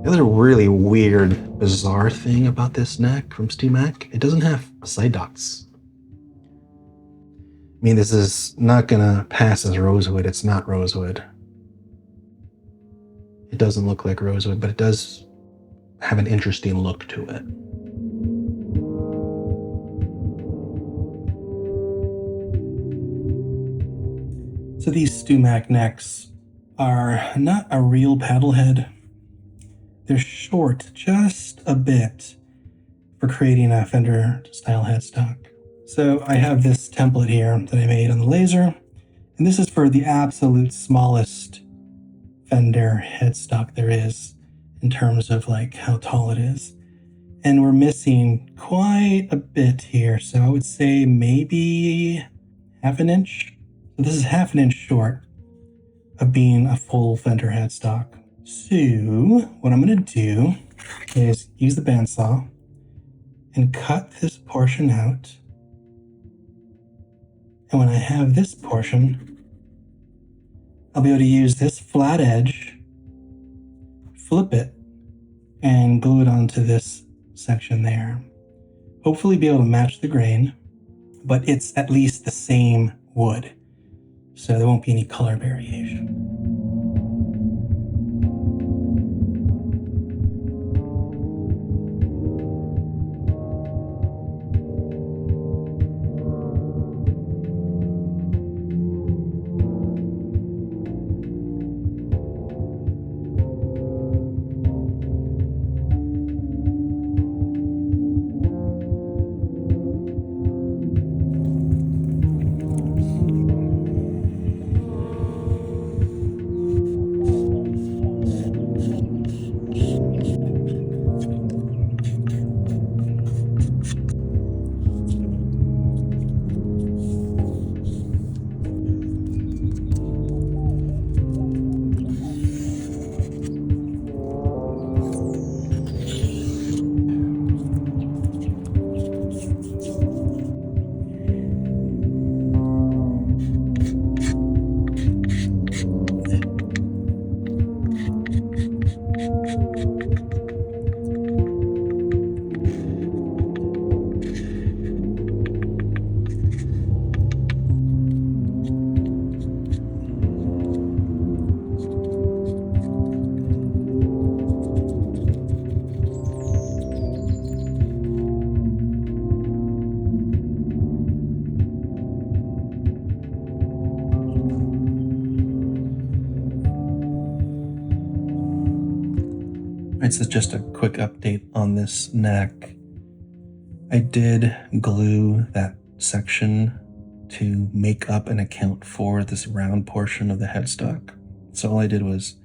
The other really weird, bizarre thing about this neck from Mac, it doesn't have side dots. I mean, this is not gonna pass as rosewood. It's not rosewood. It doesn't look like rosewood, but it does have an interesting look to it. So these Mac necks are not a real paddle head. They're short just a bit for creating a Fender style headstock. So I have this template here that I made on the laser, and this is for the absolute smallest Fender headstock there is in terms of like how tall it is. And we're missing quite a bit here, so I would say maybe half an inch. So this is half an inch short of being a full Fender headstock. So what I'm going to do is use the bandsaw and cut this portion out. And when I have this portion, I'll be able to use this flat edge, flip it, and glue it onto this section there. Hopefully be able to match the grain, but it's at least the same wood, so there won't be any color variation. This is just a quick update on this neck. I did glue that section to make up and account for this round portion of the headstock. So all I did was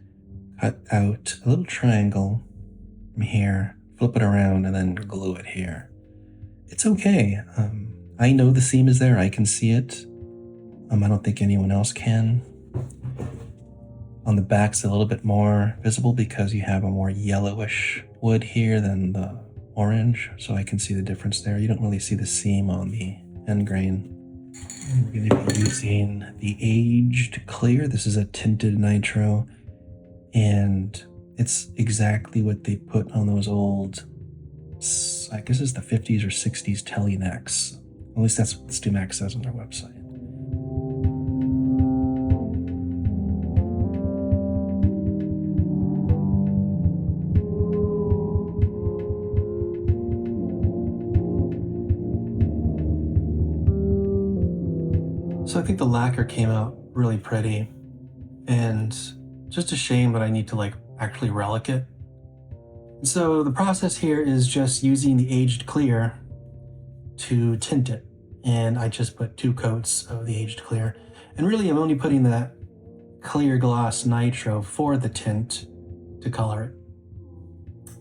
cut out a little triangle from here, flip it around, and then glue it here. It's okay. I know the seam is there. I can see it. I don't think anyone else can. On the back's a little bit more visible because you have a more yellowish wood here than the orange, so I can see the difference there. You don't really see the seam on the end grain. I'm going to be using the aged clear. This is a tinted nitro, and it's exactly what they put on those old, I guess it's the 50s or 60s Tele necks. At least that's what Mac says on their website. So I think the lacquer came out really pretty, and just a shame that I need to actually relic it. So the process here is just using the aged clear to tint it, and I just put 2 coats of the aged clear. And really I'm only putting that clear gloss nitro for the tint to color it.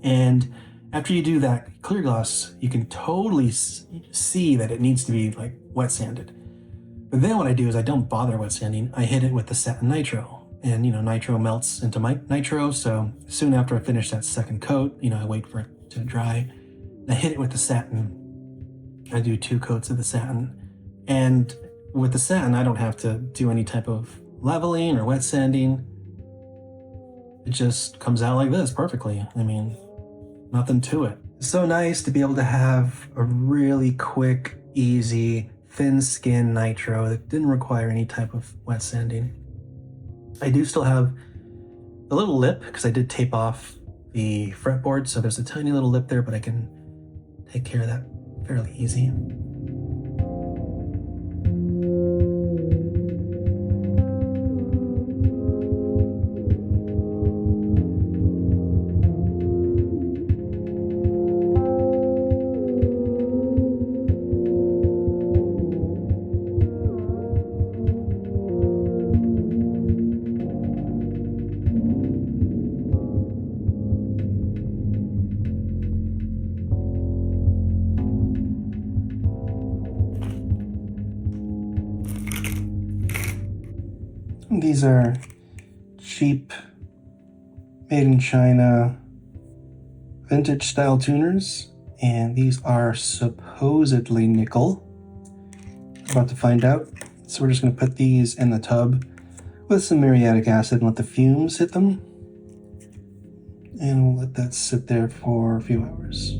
And after you do that clear gloss, you can totally see that it needs to be wet sanded. But then what I do is I don't bother wet sanding. I hit it with the satin nitro, and nitro melts into my nitro. So soon after I finish that second coat, I wait for it to dry. I hit it with the satin. I do 2 coats of the satin, and with the satin, I don't have to do any type of leveling or wet sanding. it just comes out like this perfectly. I mean, nothing to it. It's so nice to be able to have a really quick, easy, thin skin nitro that didn't require any type of wet sanding. I do still have the little lip because I did tape off the fretboard, so there's a tiny little lip there, but I can take care of that fairly easy. These are cheap, made in China, vintage style tuners, and these are supposedly nickel. About to find out. So we're just going to put these in the tub with some muriatic acid and let the fumes hit them. And we'll let that sit there for a few hours.